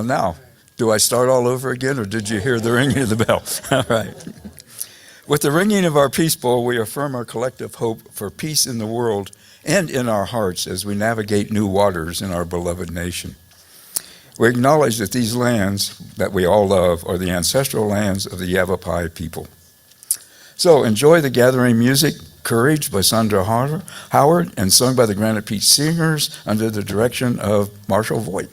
Well, now, do I start all over again, or did you hear the ringing of the bell? All right. With the ringing of our peace bowl, we affirm our collective hope for peace in the world and in our hearts as we navigate new waters in our beloved nation. We acknowledge that these lands that we all love are the ancestral lands of the Yavapai people. So enjoy the gathering music, Courage by Sandra Howard, and sung by the Granite Peak Singers under the direction of Marshall Voigt.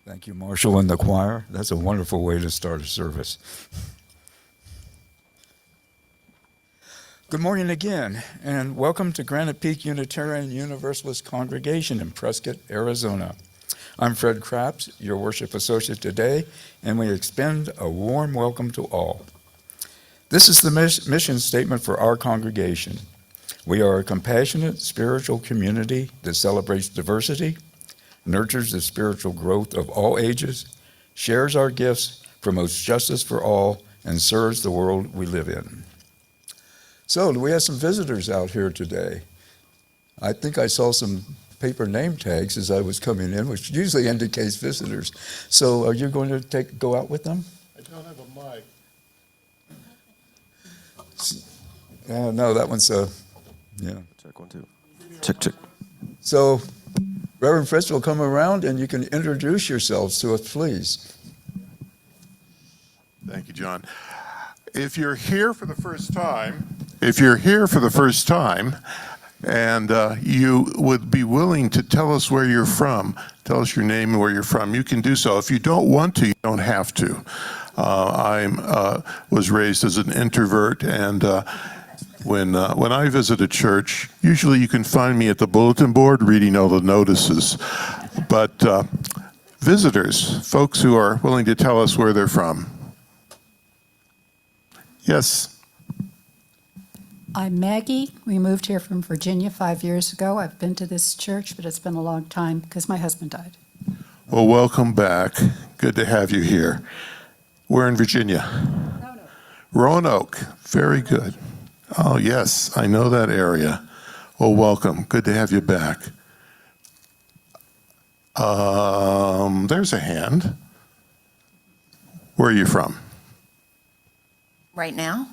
Thank you, Marshall and the choir. That's a wonderful way to start a service. Good morning again, and welcome to Granite Peak Unitarian Universalist Congregation in Prescott, Arizona. I'm Fred Krapps, your worship associate today, and we extend a warm welcome to all. This is the mission statement for our congregation. We are a compassionate spiritual community that celebrates diversity, nurtures the spiritual growth of all ages, shares our gifts, promotes justice for all, and serves the world we live in. So, do we have some visitors out here today? I think I saw some paper name tags as I was coming in, which usually indicates visitors. So, are you going to go out with them? I don't have a mic. No, that one's Yeah. Check, 1, 2. Check, check. So, Reverend Fritts will come around and you can introduce yourselves to us, please. Thank you, John. If you're here for the first time, and you would be willing to tell us where you're from, tell us your name and where you're from, you can do so. If you don't want to, you don't have to. I was raised as an introvert, and when I visit a church, usually you can find me at the bulletin board reading all the notices. But visitors, folks who are willing to tell us where they're from. Yes. I'm Maggie. We moved here from Virginia 5 years ago. I've been to this church, but it's been a long time because my husband died. Well, welcome back. Good to have you here. We're in Virginia. Roanoke. Very good. Oh, yes, I know that area. Well, welcome. Good to have you back. There's a hand. Where are you from? Right now?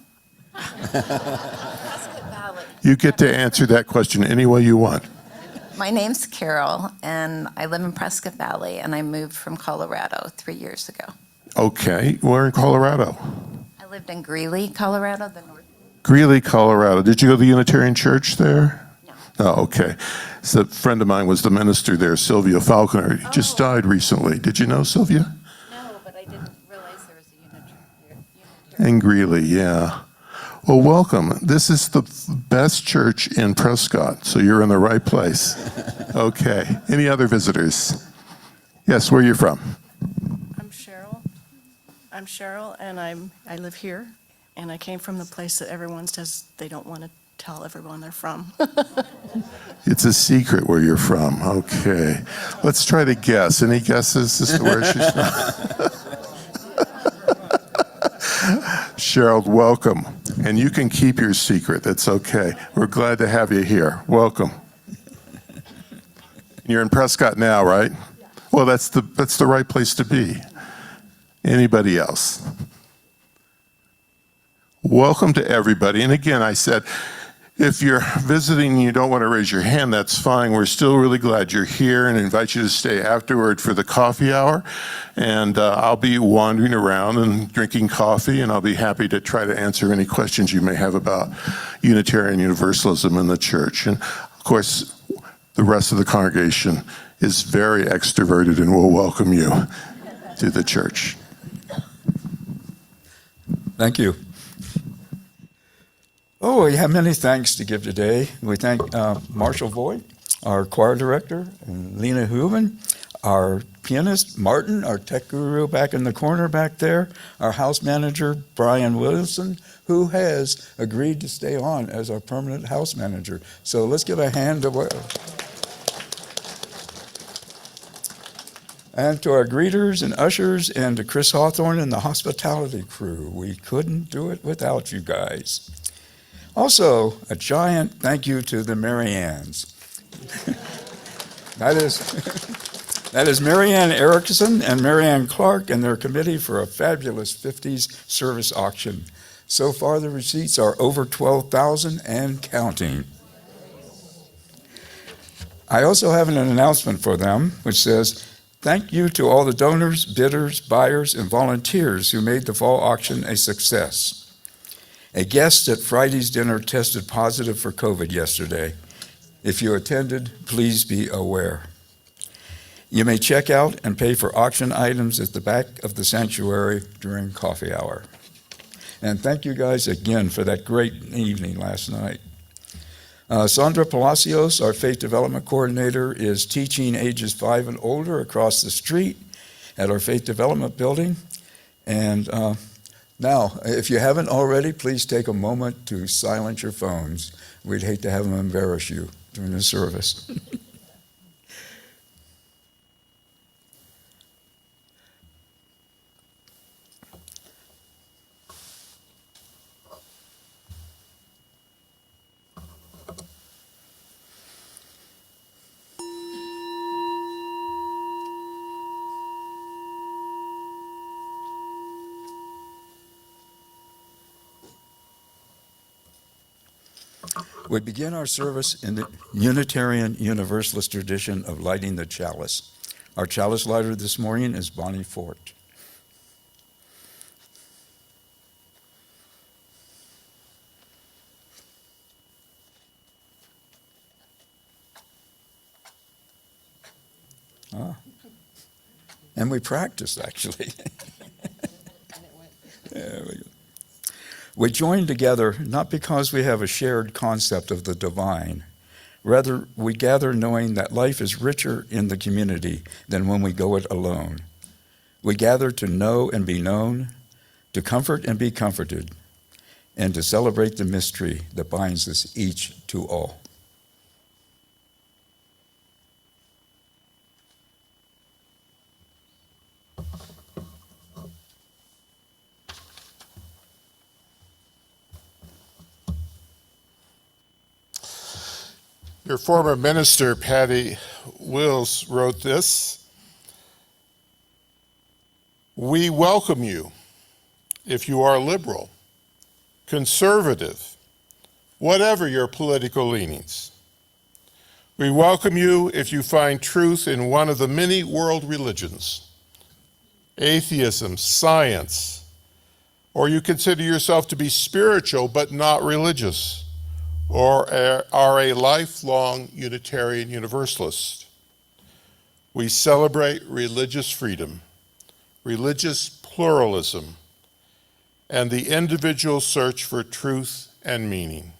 You get to answer that question any way you want. My name's Carol, and I live in Prescott Valley, and I moved from Colorado 3 years ago. Okay, where in Colorado? I lived in Greeley, Colorado, the north. Greeley, Colorado. Did you go to the Unitarian church there? No. Oh, okay. So a friend of mine was the minister there, Sylvia Falconer. He just died recently. Did you know Sylvia? No, but I didn't realize there was a Unitarian. In Greeley, yeah. Well, welcome. This is the best church in Prescott, so you're in the right place. Okay. Any other visitors? Yes, where are you from? I'm Cheryl, and I live here, and I came from the place that everyone says they don't want to tell everyone they're from. It's a secret where you're from. Okay. Let's try to guess. Any guesses as to where she's from? Cheryl, welcome. And you can keep your secret. That's okay. We're glad to have you here. Welcome. You're in Prescott now, right? Well, that's the right place to be. Anybody else? Welcome to everybody. And again, I said, if you're visiting and you don't want to raise your hand, that's fine. We're still really glad you're here and invite you to stay afterward for the coffee hour. And I'll be wandering around and drinking coffee, and I'll be happy to try to answer any questions you may have about Unitarian Universalism in the church. And of course, the rest of the congregation is very extroverted and will welcome you to the church. Thank you. Oh, we have many thanks to give today. We thank Marshall Voigt, our choir director, and Lena Hooven, our pianist, Martin, our tech guru back in the corner back there, our house manager, Brian Wilson, who has agreed to stay on as our permanent house manager. So let's give a hand to and to our greeters and ushers, and to Chris Hawthorne and the hospitality crew. We couldn't do it without you guys. Also, a giant thank you to the Mariannes. That is Marianne Erickson and Marianne Clark and their committee for a fabulous 50s service auction. So far, the receipts are over 12,000 and counting. I also have an announcement for them, which says, thank you to all the donors, bidders, buyers, and volunteers who made the fall auction a success. A guest at Friday's dinner tested positive for COVID yesterday. If you attended, please be aware. You may check out and pay for auction items at the back of the sanctuary during coffee hour. And thank you guys again for that great evening last night. Sandra Palacios, our faith development coordinator, is teaching ages 5 and older across the street at our faith development building. And now, if you haven't already, please take a moment to silence your phones. We'd hate to have them embarrass you during the service. We begin our service in the Unitarian Universalist tradition of lighting the chalice. Our chalice lighter this morning is Bonnie Fort. And we practiced, actually. There we go. We join together not because we have a shared concept of the divine. Rather, we gather knowing that life is richer in the community than when we go it alone. We gather to know and be known, to comfort and be comforted, and to celebrate the mystery that binds us each to all. Your former minister, Patty Wills, wrote this: "We welcome you if you are liberal, conservative, whatever your political leanings. We welcome you if you find truth in one of the many world religions, atheism, science, or you consider yourself to be spiritual but not religious, or are a lifelong Unitarian Universalist. We celebrate religious freedom, religious pluralism, and the individual search for truth and meaning.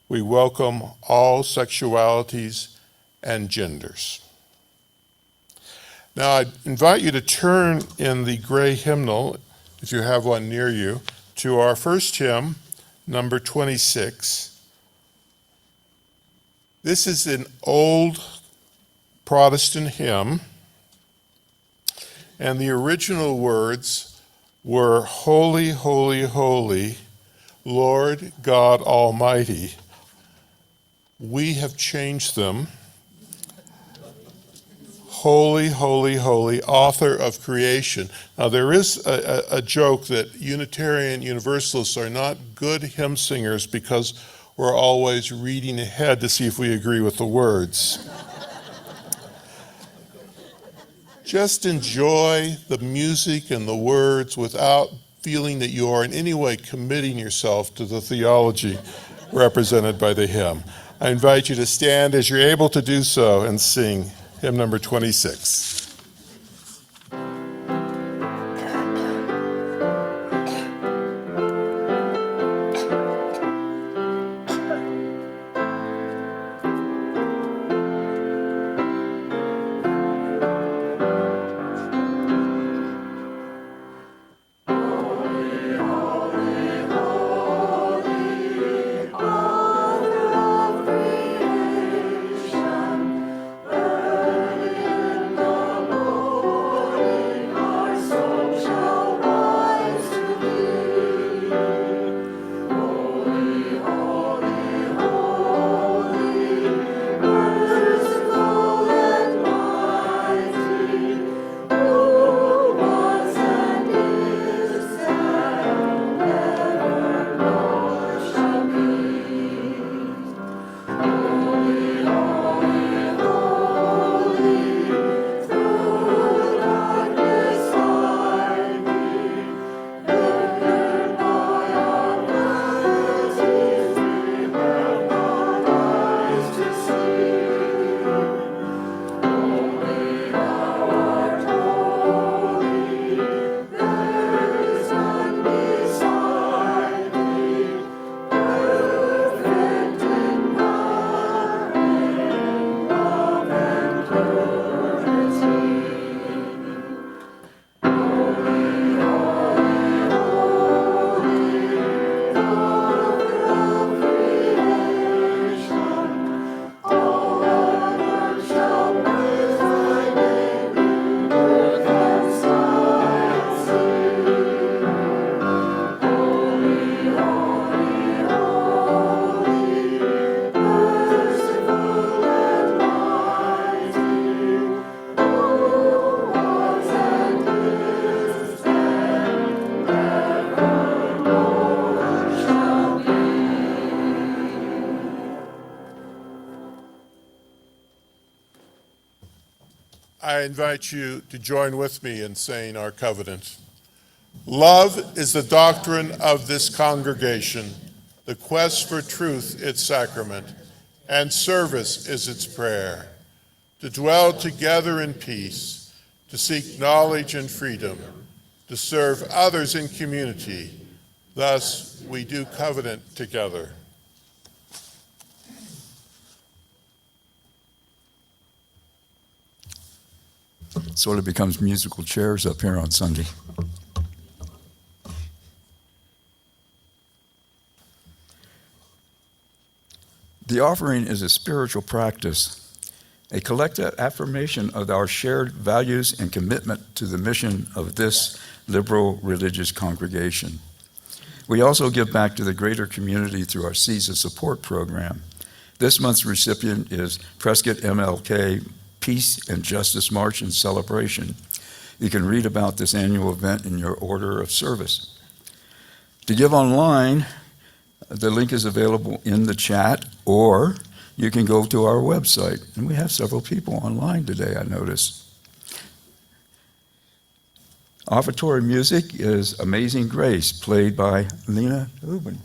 We welcome all sexualities and genders." Now, I invite you to turn in the gray hymnal, if you have one near you, to our first hymn, number 26. This is an old Protestant hymn, and the original words were, "Holy, holy, holy, Lord God Almighty." We have changed them. "Holy, holy, holy, author of creation." Now, there is a joke that Unitarian Universalists are not good hymn singers because we're always reading ahead to see if we agree with the words. Just enjoy the music and the words without feeling that you are in any way committing yourself to the theology represented by the hymn. I invite you to stand as you're able to do so and sing hymn number 26. Creation, invite you to join with me in saying our covenant. Love is the doctrine of this congregation, the quest for truth its sacrament, and service is its prayer. To dwell together in peace, to seek knowledge and freedom, to serve others in community. Thus, we do covenant together. Sort of becomes musical chairs up here on Sunday. The offering is a spiritual practice, a collective affirmation of our shared values and commitment to the mission of this liberal religious congregation. We also give back to the greater community through our Seeds of Support program. This month's recipient is Prescott MLK Peace and Justice March and Celebration. You can read about this annual event in your order of service. To give online, the link is available in the chat, or you can go to our website. And we have several people online today, I noticed. Offertory music is Amazing Grace, played by Lena Ubin.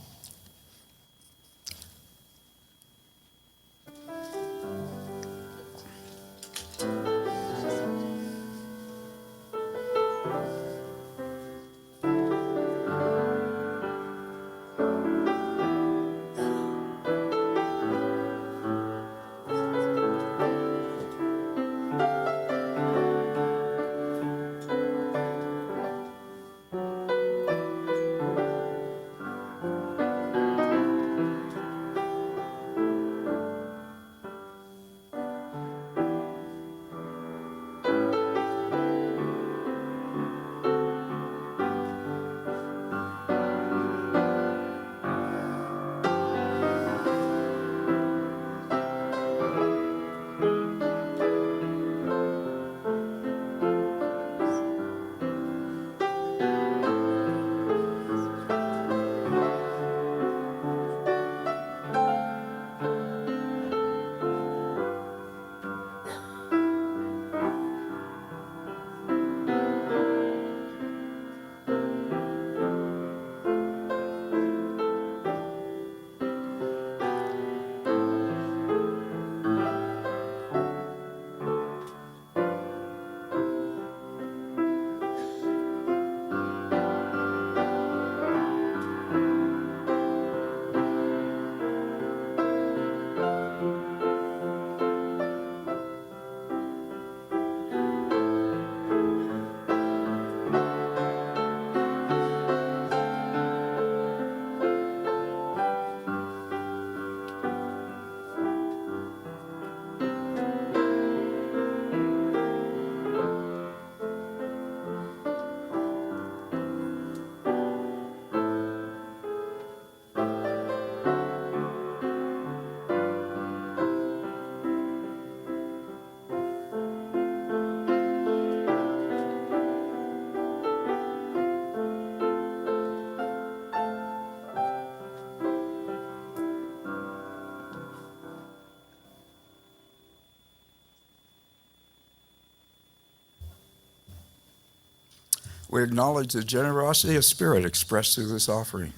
We acknowledge the generosity of spirit expressed through this offering.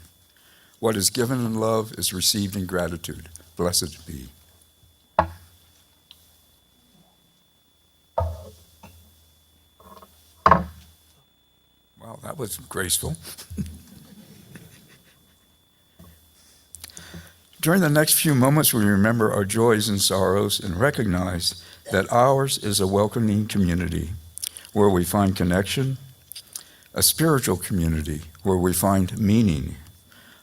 What is given in love is received in gratitude. Blessed be. Wow, that was graceful. During the next few moments, we remember our joys and sorrows and recognize that ours is a welcoming community where we find connection, a spiritual community where we find meaning.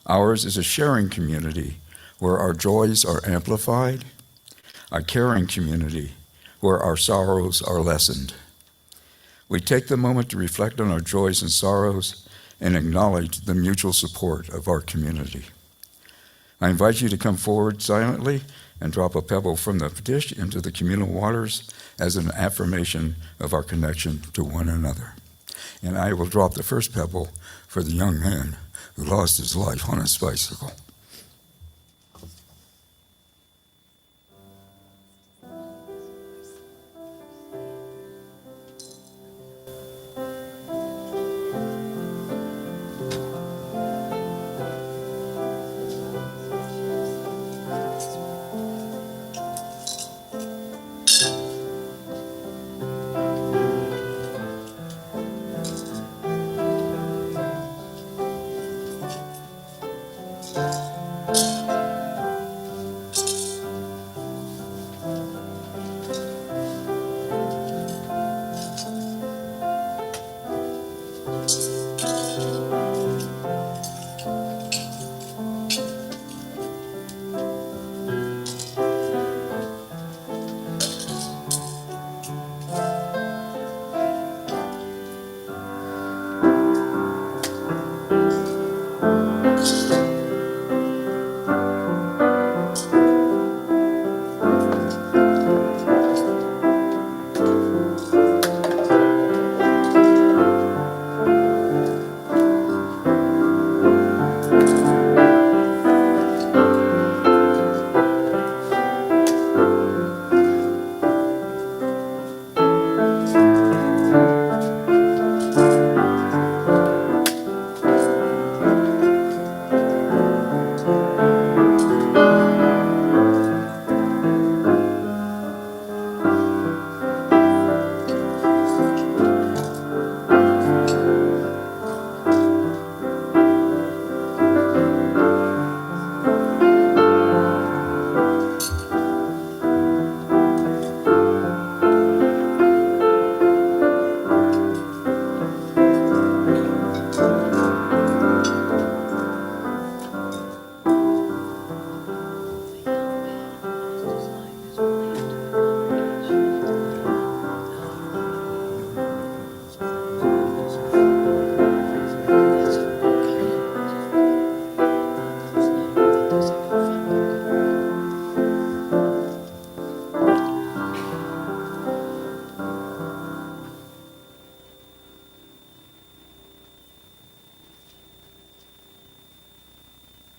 Ours is a sharing community where our joys are amplified, a caring community where our sorrows are lessened. We take the moment to reflect on our joys and sorrows and acknowledge the mutual support of our community. I invite you to come forward silently and drop a pebble from the dish into the communal waters as an affirmation of our connection to one another. And I will drop the first pebble for the young man who lost his life on his bicycle.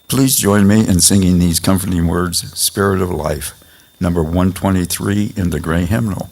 Please join me in singing these comforting words, Spirit of Life, number 123 in the Gray Hymnal.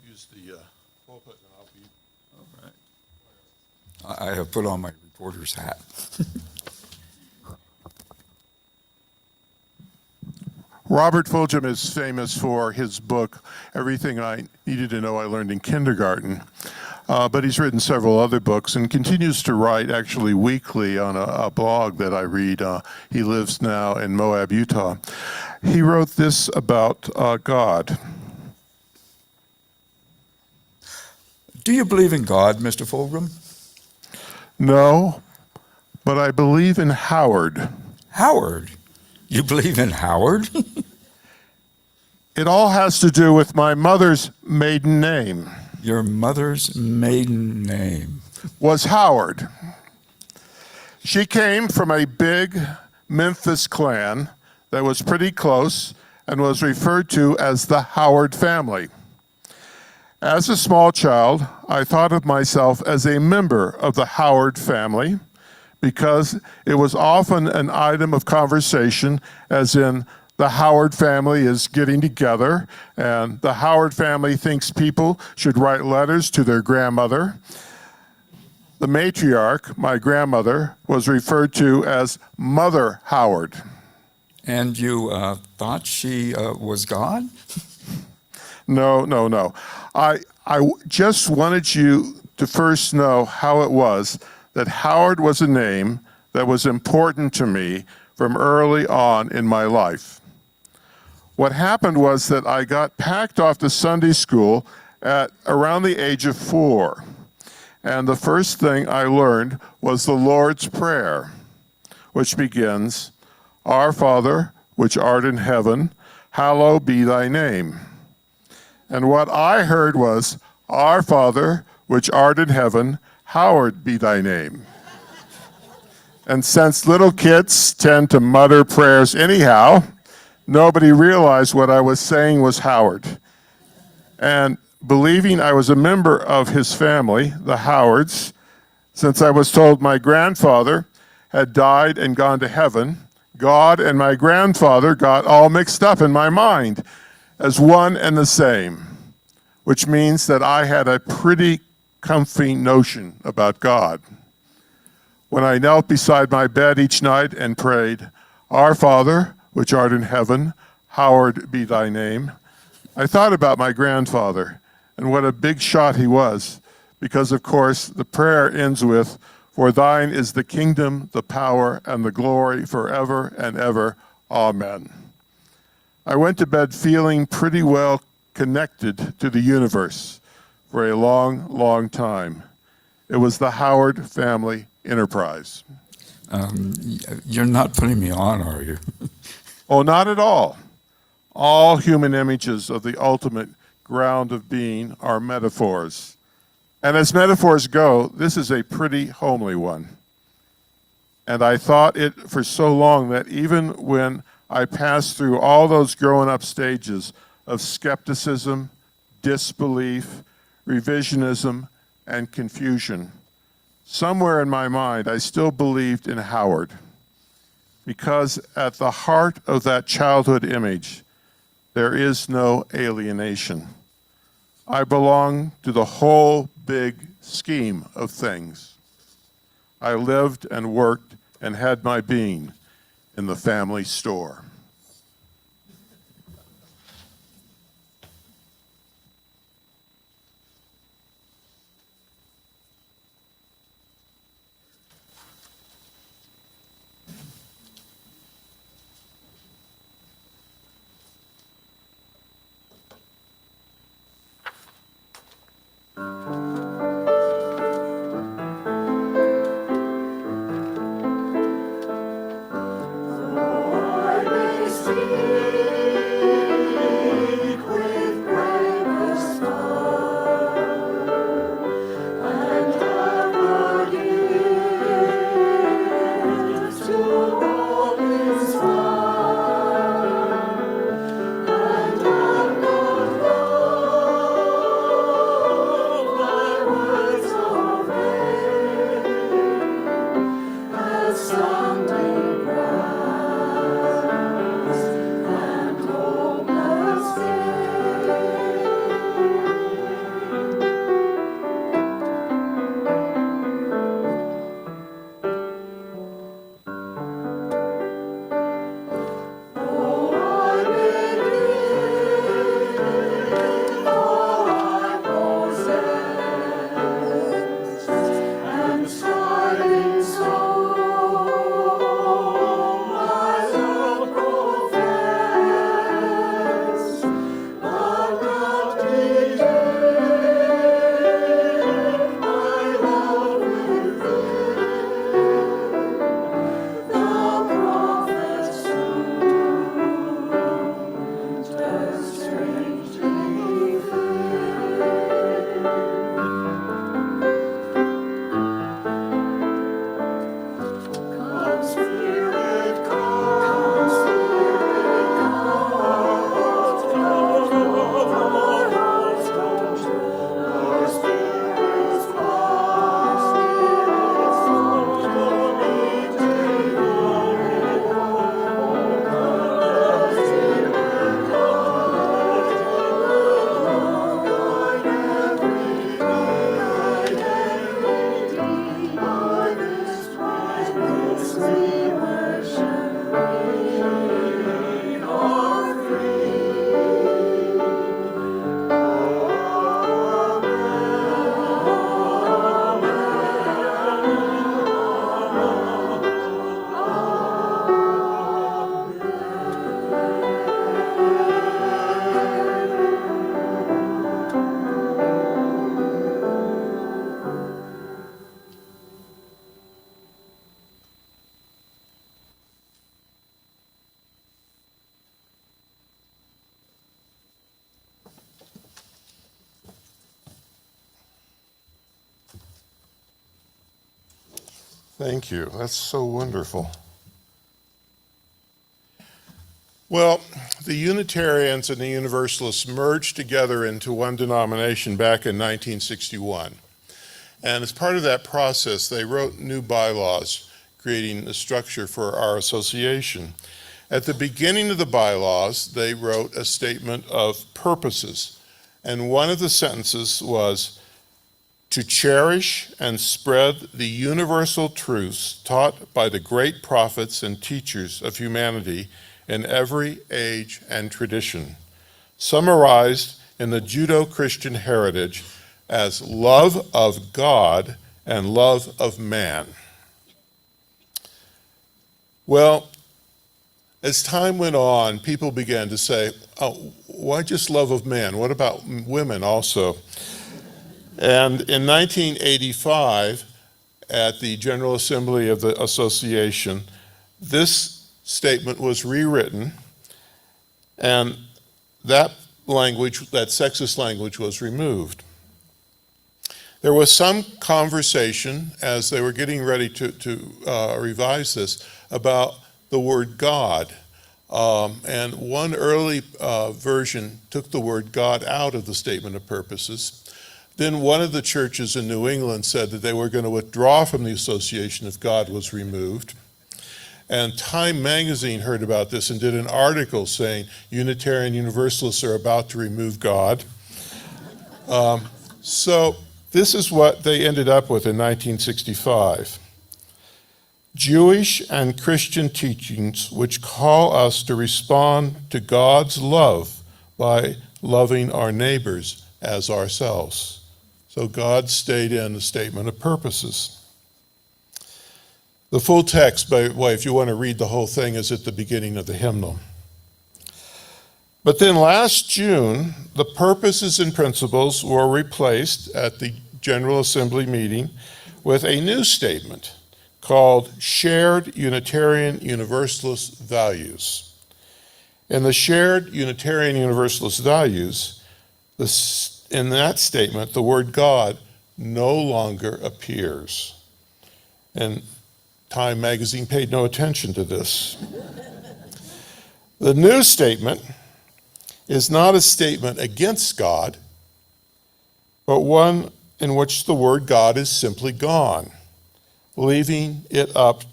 Use the pulpit and I'll be. All right. I have put on my reporter's hat. Robert Fulgham is famous for his book, Everything I Needed to Know I Learned in Kindergarten. But he's written several other books and continues to write actually weekly on a blog that I read. He lives now in Moab, Utah. He wrote this about God. Do you believe in God, Mr. Fulgham? No, but I believe in Howard. Howard? You believe in Howard? It all has to do with my mother's maiden name. Your mother's maiden name. Was Howard. She came from a big Memphis clan that was pretty close and was referred to as the Howard family. As a small child, I thought of myself as a member of the Howard family because it was often an item of conversation, as in, the Howard family is getting together, and the Howard family thinks people should write letters to their grandmother. The matriarch, my grandmother, was referred to as Mother Howard. And you thought she was God? No. I just wanted you to first know how it was that Howard was a name that was important to me from early on in my life. What happened was that I got packed off to Sunday school at around the age of 4. And the first thing I learned was the Lord's Prayer, which begins, Our Father, which art in heaven, hallowed be thy name. And what I heard was, Our Father, which art in heaven, hallowed be thy name. And since little kids tend to mutter prayers anyhow, nobody realized what I was saying was Howard. And believing I was a member of his family, the Howards, since I was told my grandfather had died and gone to heaven, God and my grandfather got all mixed up in my mind as one and the same, which means that I had a pretty comfy notion about God. When I knelt beside my bed each night and prayed, Our Father, which art in heaven, hallowed be thy name, I thought about my grandfather and what a big shot he was, because of course the prayer ends with, For thine is the kingdom, the power, and the glory forever and ever. Amen. I went to bed feeling pretty well connected to the universe for a long, long time. It was the Howard family enterprise. You're not putting me on, are you? Oh, not at all. All human images of the ultimate ground of being are metaphors. And as metaphors go, this is a pretty homely one. And I thought it for so long that even when I passed through all those growing up stages of skepticism, disbelief, revisionism, and confusion, somewhere in my mind I still believed in Howard. Because at the heart of that childhood image, there is no alienation. I belong to the whole big scheme of things. I lived and worked and had my being in the family store. Thank you. That's so wonderful. Well, the Unitarians and the Universalists merged together into one denomination back in 1961. And as part of that process, they wrote new bylaws creating a structure for our association. At the beginning of the bylaws, they wrote a statement of purposes. And one of the sentences was, to cherish and spread the universal truths taught by the great prophets and teachers of humanity in every age and tradition, summarized in the Judeo-Christian heritage as love of God and love of man. Well, as time went on, people began to say, oh, why just love of man? What about women also? And in 1985, at the General Assembly of the Association, this statement was rewritten, and that language, that sexist language, was removed. There was some conversation as they were getting ready to revise this about the word God. And one early version took the word God out of the statement of purposes. Then one of the churches in New England said that they were going to withdraw from the association if God was removed. And Time magazine heard about this and did an article saying Unitarian Universalists are about to remove God. So this is what they ended up with in 1965. Jewish and Christian teachings which call us to respond to God's love by loving our neighbors as ourselves. So God stayed in the statement of purposes. The full text, by the way, if you want to read the whole thing, is at the beginning of the hymnal. But then last June, the purposes and principles were replaced at the General Assembly meeting with a new statement called Shared Unitarian Universalist Values. In the Shared Unitarian Universalist Values, in that statement, the word God no longer appears. And Time magazine paid no attention to this. The new statement is not a statement against God, but one in which the word God is simply gone, leaving it up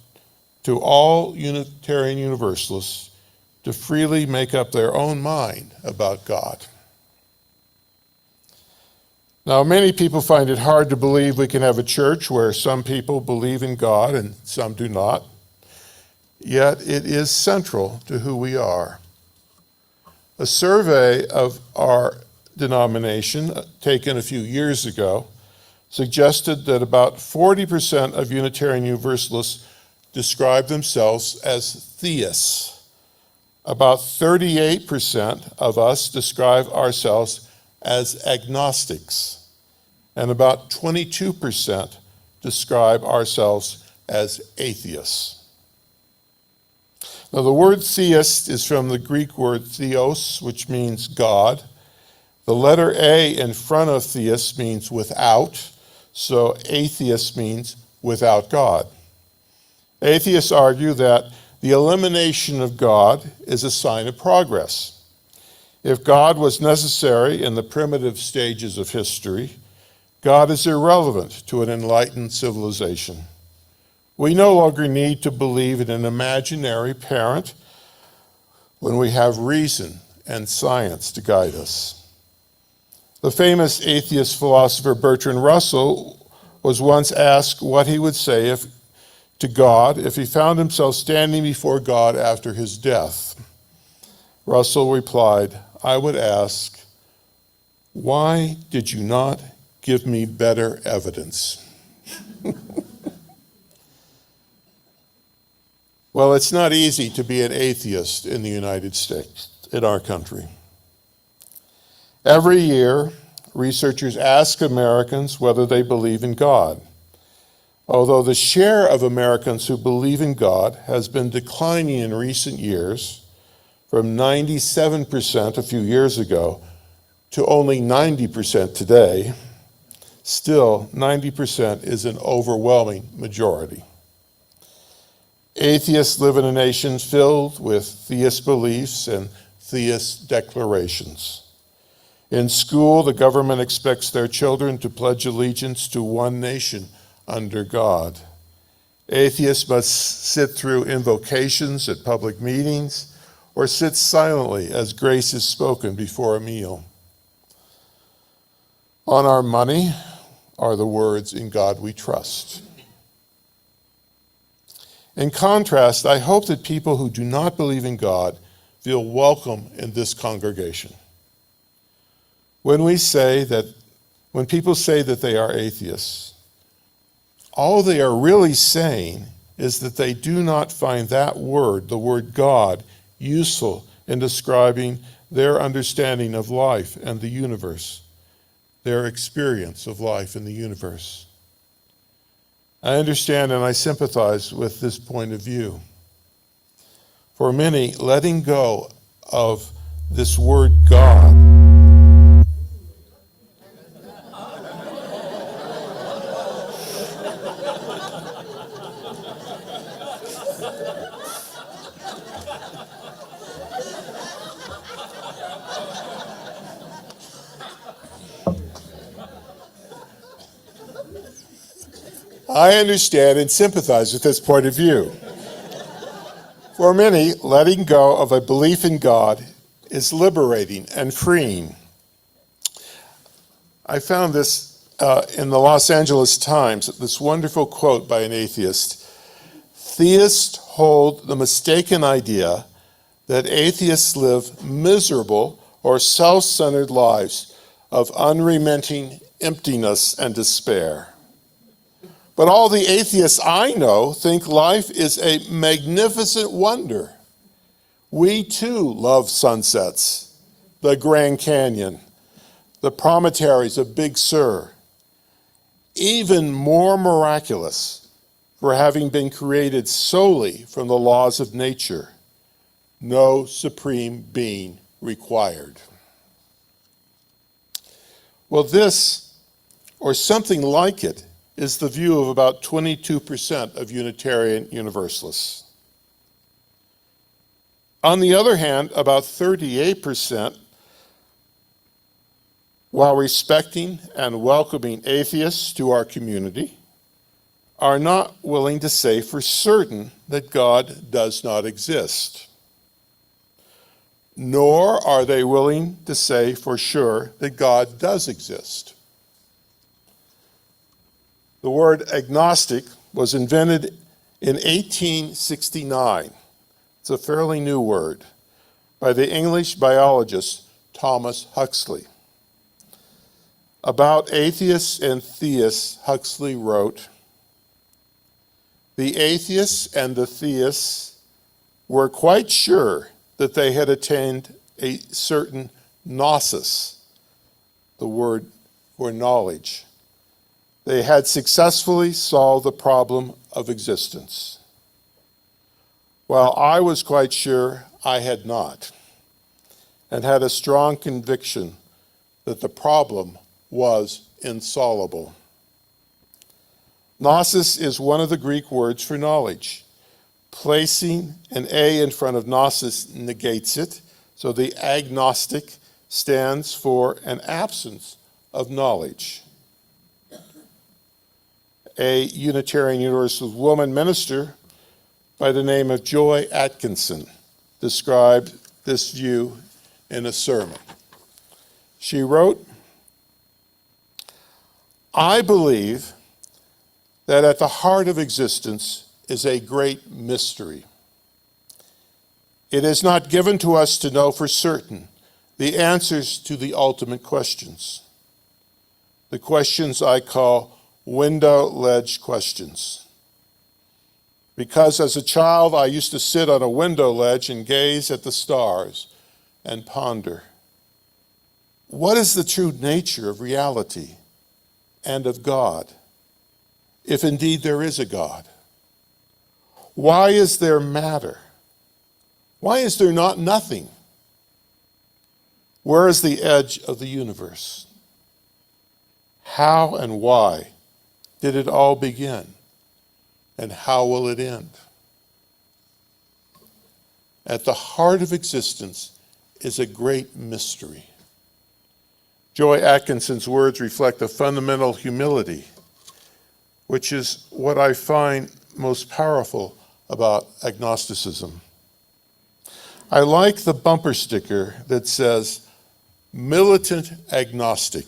to all Unitarian Universalists to freely make up their own mind about God. Now, many people find it hard to believe we can have a church where some people believe in God and some do not. Yet it is central to who we are. A survey of our denomination, taken a few years ago, suggested that about 40% of Unitarian Universalists describe themselves as theists. About 38% of us describe ourselves as agnostics, and about 22% describe ourselves as atheists. Now, the word theist is from the Greek word theos, which means God. The letter A in front of theist means without, so atheist means without God. Atheists argue that the elimination of God is a sign of progress. If God was necessary in the primitive stages of history, God is irrelevant to an enlightened civilization. We no longer need to believe in an imaginary parent when we have reason and science to guide us. The famous atheist philosopher Bertrand Russell was once asked what he would say to God if he found himself standing before God after his death. Russell replied, "I would ask, why did you not give me better evidence?" Well, it's not easy to be an atheist in the United States, in our country. Every year, researchers ask Americans whether they believe in God. Although the share of Americans who believe in God has been declining in recent years, from 97% a few years ago to only 90% today, still 90% is an overwhelming majority. Atheists live in a nation filled with theist beliefs and theist declarations. In school, the government expects their children to pledge allegiance to one nation under God. Atheists must sit through invocations at public meetings or sit silently as grace is spoken before a meal. On our money are the words, "In God we trust." In contrast, I hope that people who do not believe in God feel welcome in this congregation. When people say that they are atheists, all they are really saying is that they do not find that word, the word God, useful in describing their understanding of life and the universe, their experience of life in the universe. I understand and I sympathize with this point of view. For many, letting go of this word God I understand and sympathize with this point of view. For many, letting go of a belief in God is liberating and freeing. I found this in the Los Angeles Times, this wonderful quote by an atheist. Theists hold the mistaken idea that atheists live miserable or self-centered lives of unremitting emptiness and despair. But all the atheists I know think life is a magnificent wonder. We too love sunsets, the Grand Canyon, the promontories of Big Sur. Even more miraculous for having been created solely from the laws of nature. No supreme being required. Well, this, or something like it, is the view of about 22% of Unitarian Universalists. On the other hand, about 38%, while respecting and welcoming atheists to our community, are not willing to say for certain that God does not exist. Nor are they willing to say for sure that God does exist. The word agnostic was invented in 1869. It's a fairly new word, by the English biologist Thomas Huxley. About atheists and theists, Huxley wrote, "The atheists and the theists were quite sure that they had attained a certain gnosis," the word for knowledge. They had successfully solved the problem of existence, while I was quite sure I had not, and had a strong conviction that the problem was insoluble. Gnosis is one of the Greek words for knowledge. Placing an A in front of gnosis negates it, so the agnostic stands for an absence of knowledge. A Unitarian Universalist woman minister by the name of Joy Atkinson described this view in a sermon. She wrote, "I believe that at the heart of existence is a great mystery. It is not given to us to know for certain the answers to the ultimate questions. The questions I call window ledge questions. Because as a child, I used to sit on a window ledge and gaze at the stars and ponder, what is the true nature of reality and of God, if indeed there is a God? Why is there matter? Why is there not nothing? Where is the edge of the universe? How and why did it all begin? And how will it end? At the heart of existence is a great mystery." Joy Atkinson's words reflect a fundamental humility, which is what I find most powerful about agnosticism. I like the bumper sticker that says, "Militant agnostic.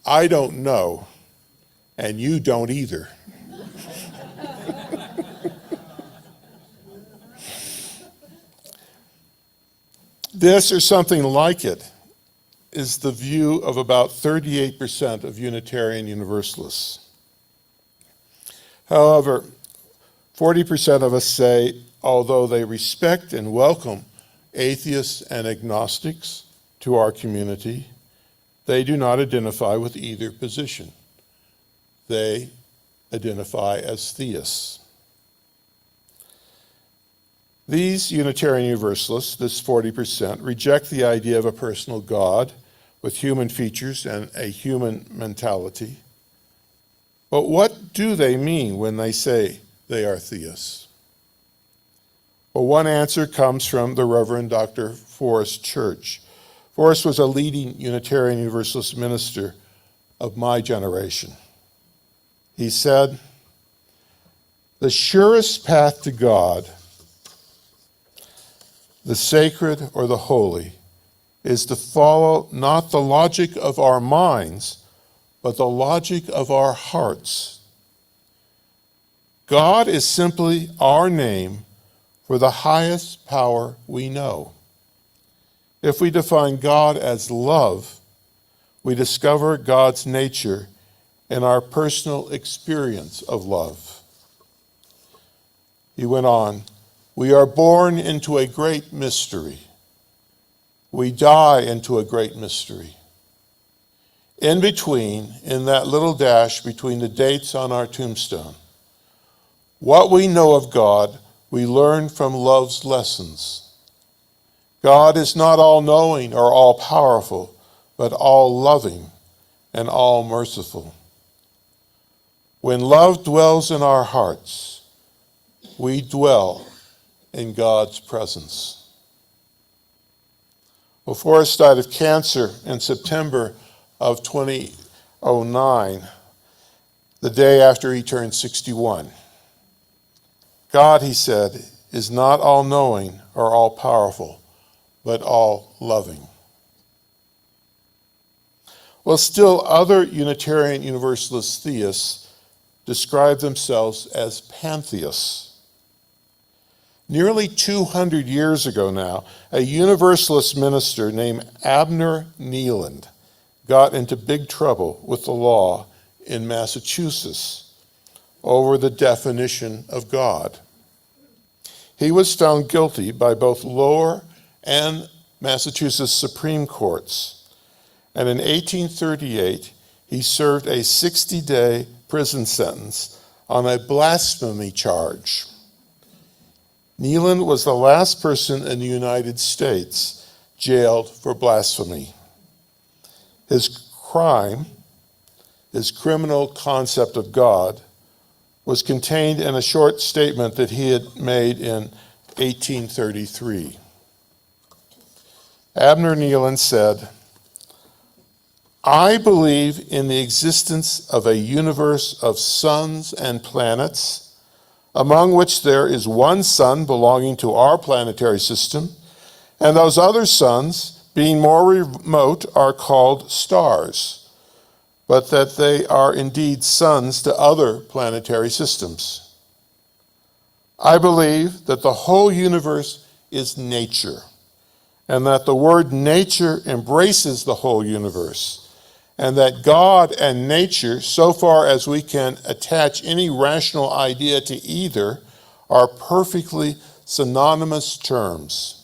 I don't know, and you don't either." This, or something like it, is the view of about 38% of Unitarian Universalists. However, 40% of us say, although they respect and welcome atheists and agnostics to our community, they do not identify with either position. They identify as theists. These Unitarian Universalists, this 40%, reject the idea of a personal God with human features and a human mentality. But what do they mean when they say they are theists? Well, one answer comes from the Reverend Dr. Forrest Church. Forrest was a leading Unitarian Universalist minister of my generation. He said, "The surest path to God, the sacred or the holy, is to follow not the logic of our minds, but the logic of our hearts. God is simply our name for the highest power we know. If we define God as love, we discover God's nature in our personal experience of love." He went on, "We are born into a great mystery. We die into a great mystery. In between, in that little dash between the dates on our tombstone, what we know of God, we learn from love's lessons. God is not all-knowing or all-powerful, but all-loving and all-merciful. When love dwells in our hearts, we dwell in God's presence." Well, Forrest died of cancer in September of 2009, the day after he turned 61. God, he said, is not all-knowing or all-powerful, but all-loving. Well, still other Unitarian Universalist theists describe themselves as pantheists. Nearly 200 years ago now, a Universalist minister named Abner Neeland got into big trouble with the law in Massachusetts over the definition of God. He was found guilty by both lower and Massachusetts Supreme Courts, and in 1838, he served a 60-day prison sentence on a blasphemy charge. Neeland was the last person in the United States jailed for blasphemy. His crime, his criminal concept of God, was contained in a short statement that he had made in 1833. Abner Neeland said, "I believe in the existence of a universe of suns and planets, among which there is one sun belonging to our planetary system, and those other suns, being more remote, are called stars, but that they are indeed suns to other planetary systems. I believe that the whole universe is nature, and that the word nature embraces the whole universe, and that God and nature, so far as we can attach any rational idea to either, are perfectly synonymous terms.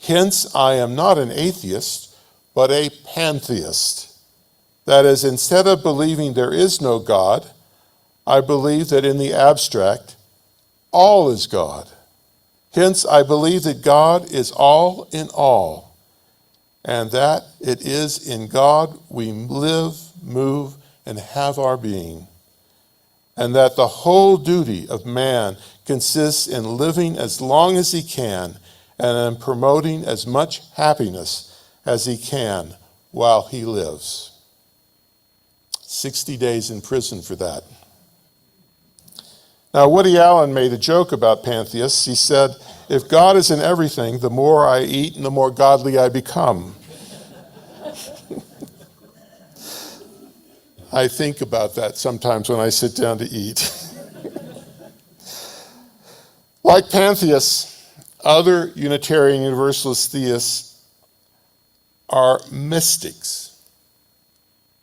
Hence, I am not an atheist, but a pantheist. That is, instead of believing there is no God, I believe that in the abstract, all is God. Hence, I believe that God is all in all, and that it is in God we live, move, and have our being, and that the whole duty of man consists in living as long as he can and in promoting as much happiness as he can while he lives." 60 days in prison for that. Now, Woody Allen made a joke about pantheists. He said, "If God is in everything, the more I eat and the more godly I become." I think about that sometimes when I sit down to eat. Like pantheists, other Unitarian Universalist theists are mystics,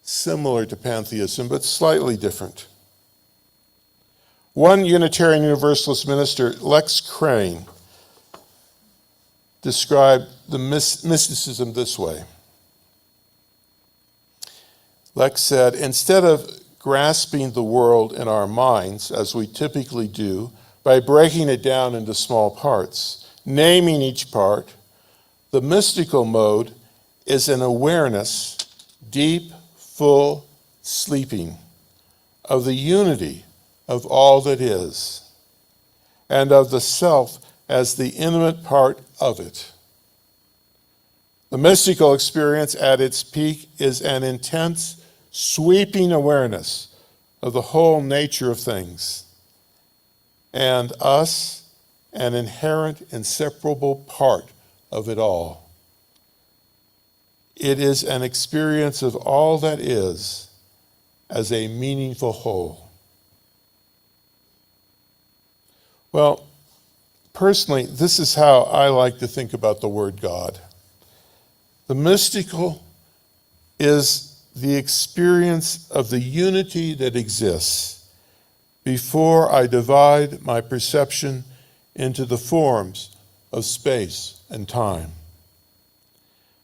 similar to pantheism, but slightly different. One Unitarian Universalist minister, Lex Crane, described the mysticism this way. Lex said, "Instead of grasping the world in our minds, as we typically do, by breaking it down into small parts, naming each part, the mystical mode is an awareness, deep, full, sleeping, of the unity of all that is, and of the self as the intimate part of it. The mystical experience at its peak is an intense, sweeping awareness of the whole nature of things, and us, an inherent, inseparable part of it all. It is an experience of all that is as a meaningful whole. Well, personally, this is how I like to think about the word God. The mystical is the experience of the unity that exists before I divide my perception into the forms of space and time.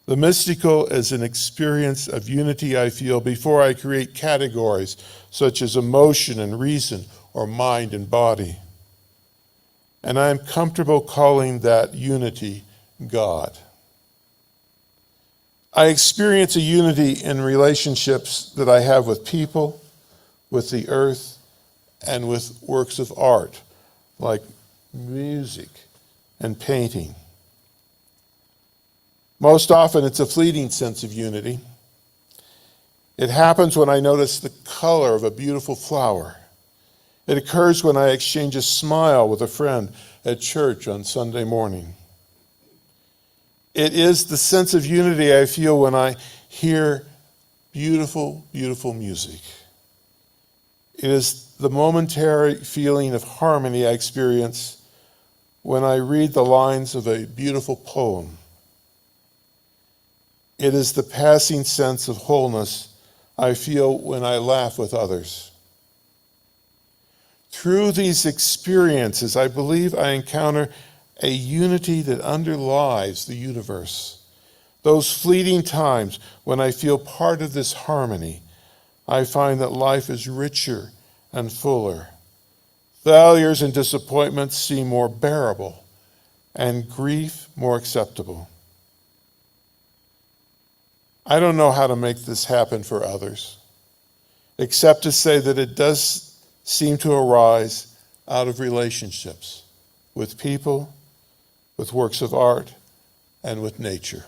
The mystical is an experience of unity I feel before I create categories such as emotion and reason or mind and body. And I am comfortable calling that unity God. I experience a unity in relationships that I have with people, with the earth, and with works of art, like music and painting. Most often, it's a fleeting sense of unity. It happens when I notice the color of a beautiful flower. It occurs when I exchange a smile with a friend at church on Sunday morning. It is the sense of unity I feel when I hear beautiful, beautiful music. It is the momentary feeling of harmony I experience when I read the lines of a beautiful poem. It is the passing sense of wholeness I feel when I laugh with others. Through these experiences, I believe I encounter a unity that underlies the universe. Those fleeting times when I feel part of this harmony, I find that life is richer and fuller. Failures and disappointments seem more bearable, and grief more acceptable. I don't know how to make this happen for others, except to say that it does seem to arise out of relationships with people, with works of art, and with nature.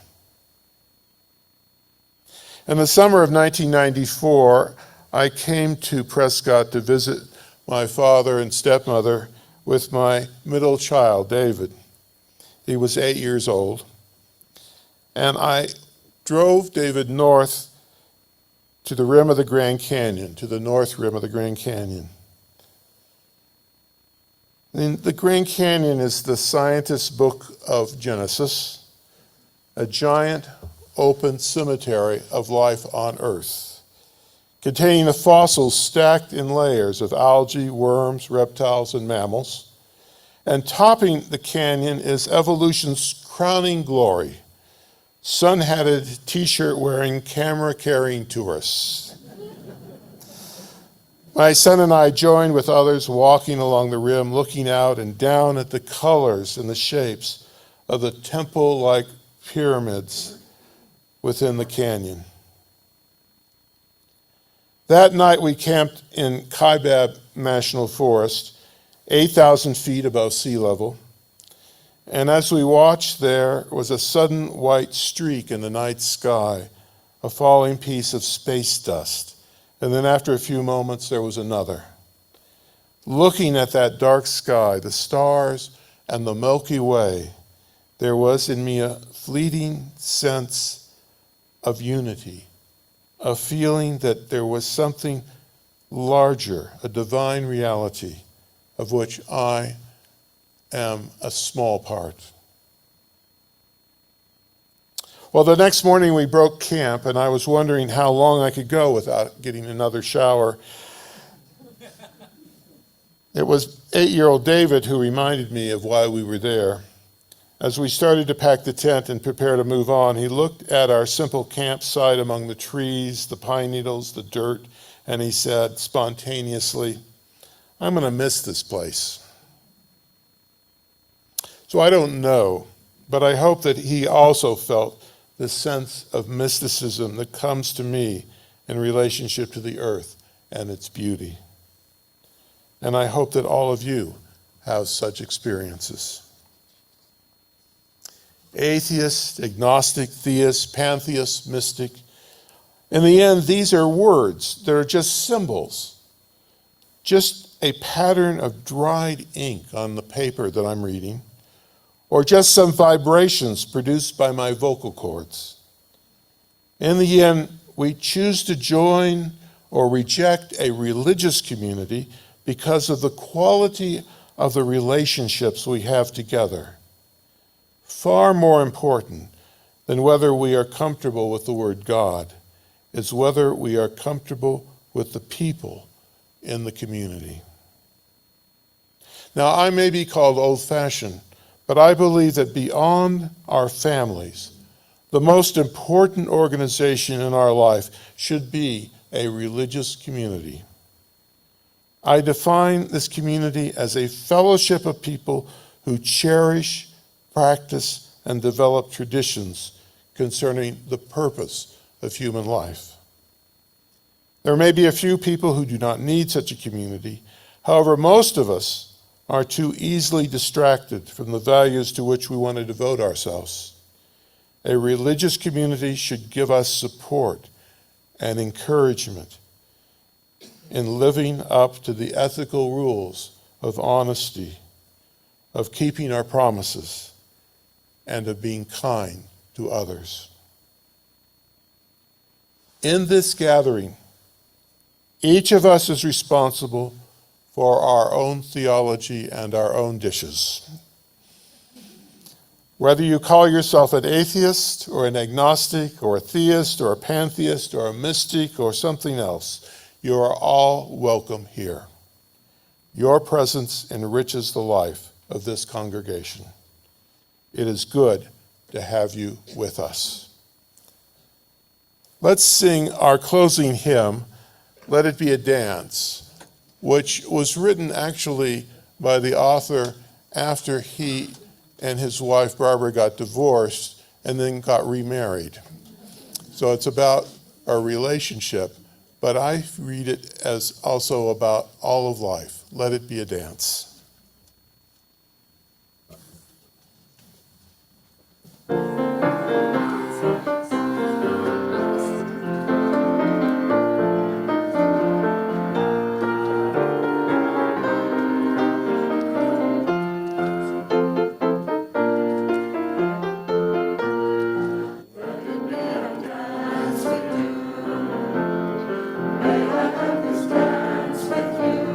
In the summer of 1994, I came to Prescott to visit my father and stepmother with my middle child, David. He was 8 years old. And I drove David north to the rim of the Grand Canyon, to the north rim of the Grand Canyon. And the Grand Canyon is the scientist's book of Genesis, a giant open cemetery of life on Earth, containing the fossils stacked in layers of algae, worms, reptiles, and mammals. And topping the canyon is evolution's crowning glory, sun-hatted, t-shirt-wearing, camera-carrying tourists. My son and I joined with others walking along the rim, looking out and down at the colors and the shapes of the temple-like pyramids within the canyon. That night we camped in Kaibab National Forest, 8,000 feet above sea level. And as we watched, there was a sudden white streak in the night sky, a falling piece of space dust. And then after a few moments, there was another. Looking at that dark sky, the stars, and the Milky Way, there was in me a fleeting sense of unity, a feeling that there was something larger, a divine reality, of which I am a small part. Well, the next morning we broke camp, and I was wondering how long I could go without getting another shower. It was 8-year-old David who reminded me of why we were there. As we started to pack the tent and prepare to move on, he looked at our simple campsite among the trees, the pine needles, the dirt, and he said spontaneously, "I'm going to miss this place." So I don't know, but I hope that he also felt the sense of mysticism that comes to me in relationship to the earth and its beauty. and I hope that all of you have such experiences. Atheist, agnostic, theist, pantheist, mystic. In the end, these are words. They're just symbols, just a pattern of dried ink on the paper that I'm reading, or just some vibrations produced by my vocal cords. In the end, we choose to join or reject a religious community because of the quality of the relationships we have together. Far more important than whether we are comfortable with the word God is whether we are comfortable with the people in the community. Now, I may be called old-fashioned, but I believe that beyond our families, the most important organization in our life should be a religious community. I define this community as a fellowship of people who cherish, practice, and develop traditions concerning the purpose of human life. There may be a few people who do not need such a community. However, most of us are too easily distracted from the values to which we want to devote ourselves. A religious community should give us support and encouragement in living up to the ethical rules of honesty, of keeping our promises, and of being kind to others. In this gathering, each of us is responsible for our own theology and our own dishes. Whether you call yourself an atheist or an agnostic or a theist or a pantheist or a mystic or something else, you are all welcome here. Your presence enriches the life of this congregation. It is good to have you with us. Let's sing our closing hymn, Let It Be a Dance, which was written actually by the author after he and his wife Barbara got divorced and then got remarried. So it's about our relationship, but I read it as also about all of life. Let it be a dance. Dance with you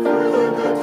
for the good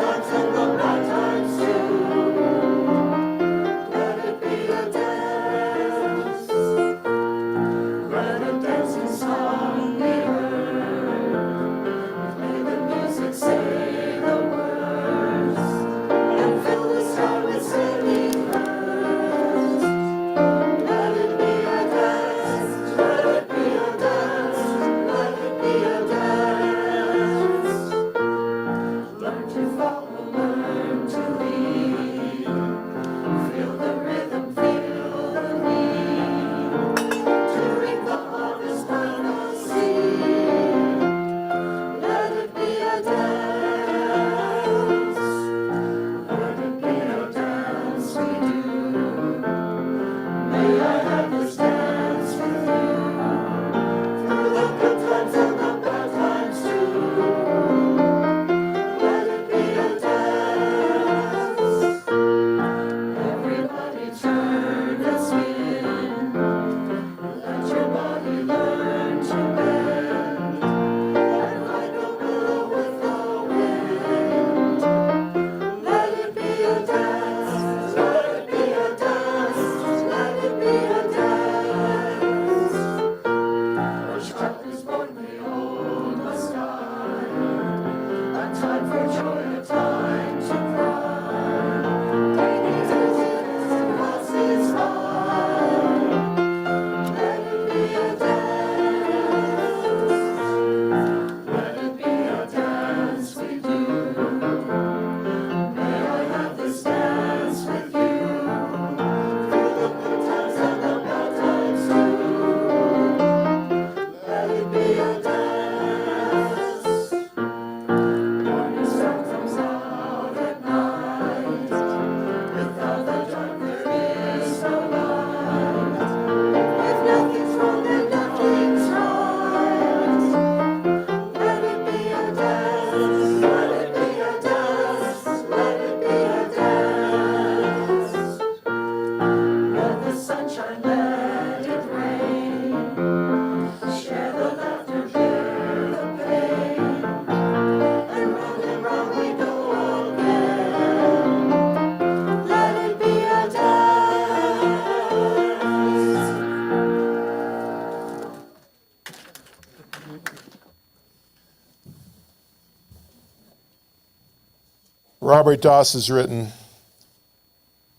Robert Doss has written,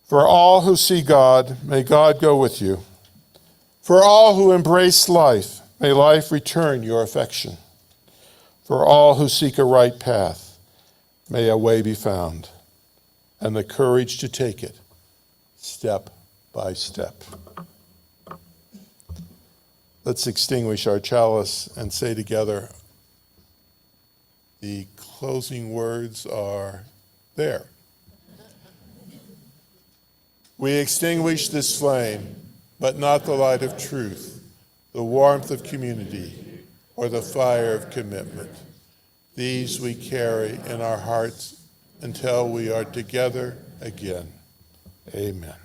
"For all who see God, may God go with you. For all who embrace life, may life return your affection. For all who seek a right path, may a way be found, and the courage to take it step by step." Let's extinguish our chalice and say together, the closing words are there. We extinguish this flame, but not the light of truth, the warmth of community, or the fire of commitment. These we carry in our hearts until we are together again. Amen.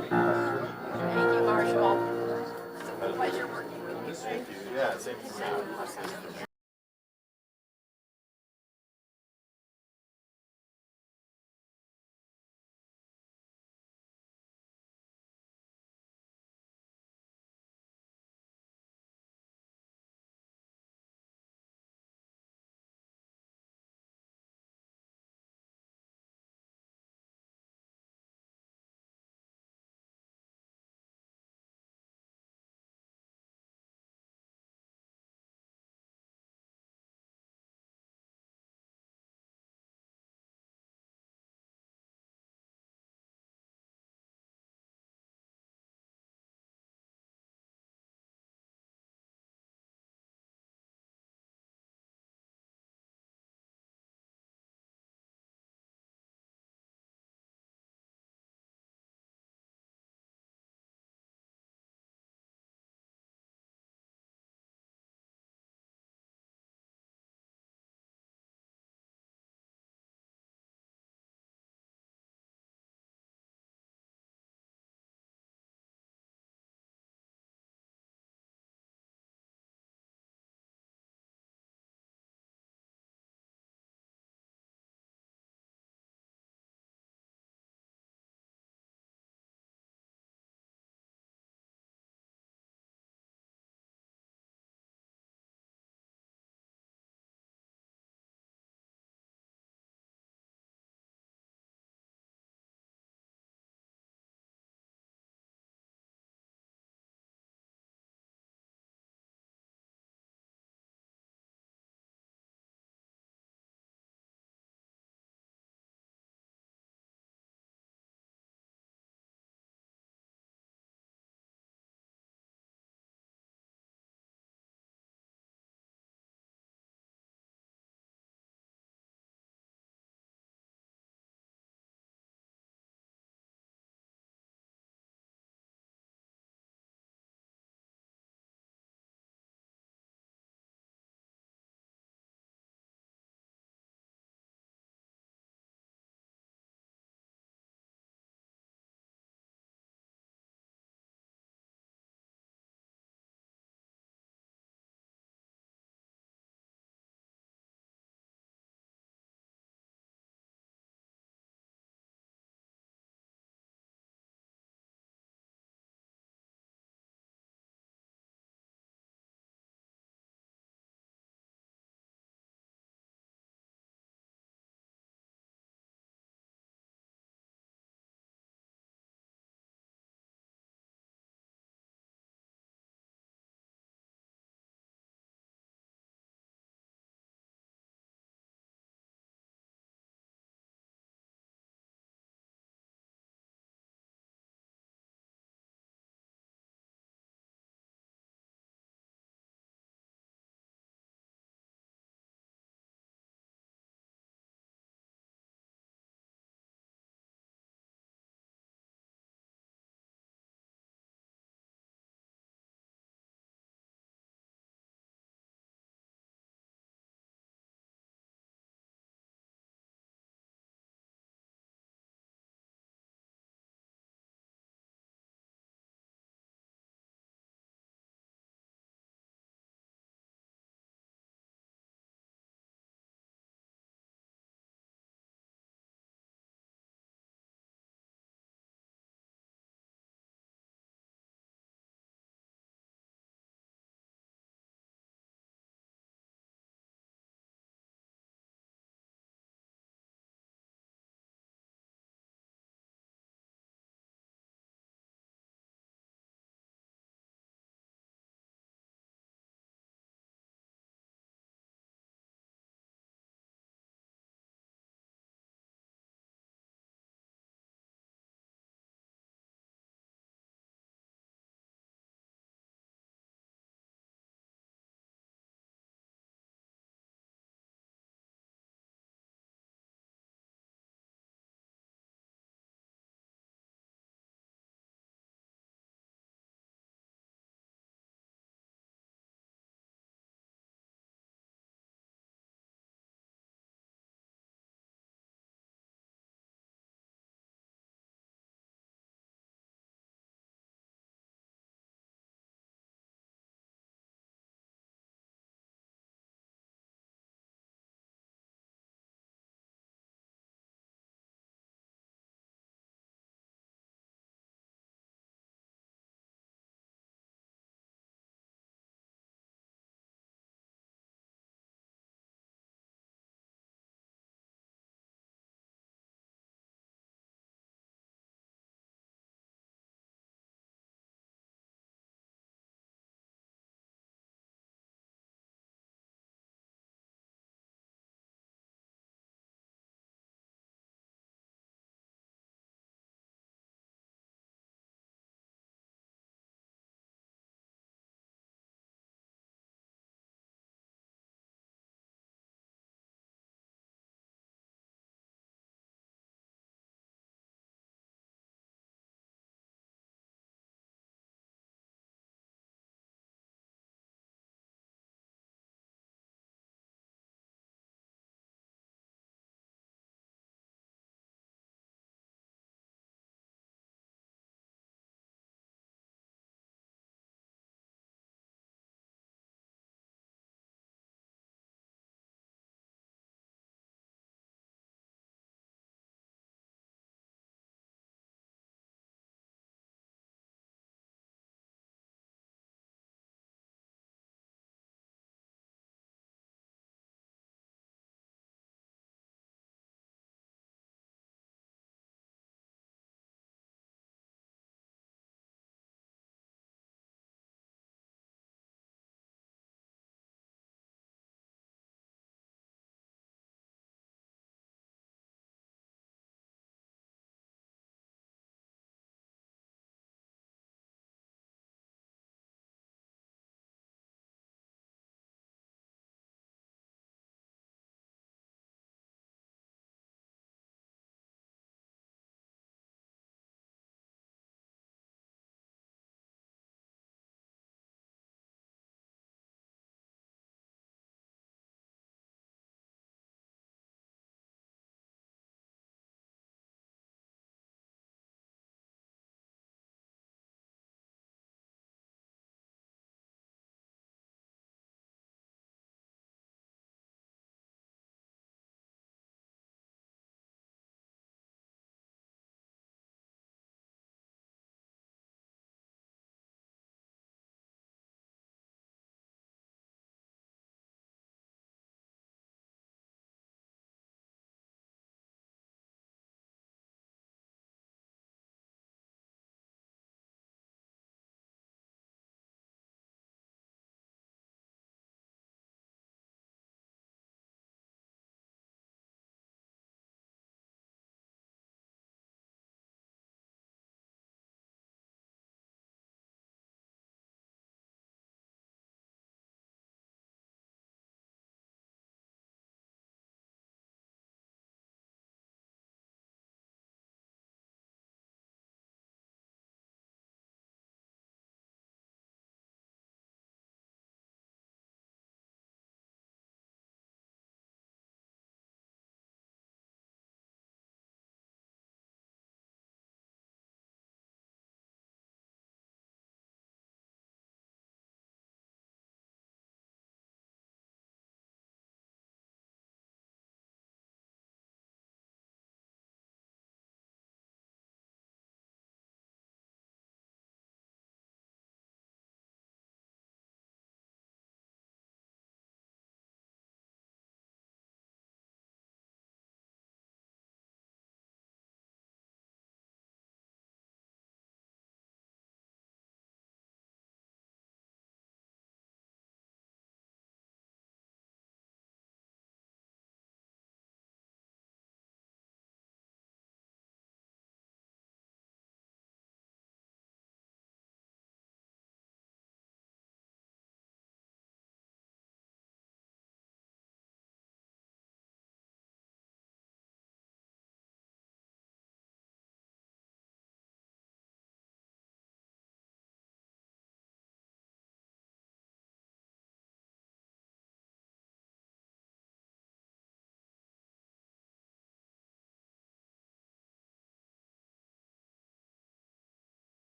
Thank you, Marshall. It's a pleasure working with you. Yeah, same.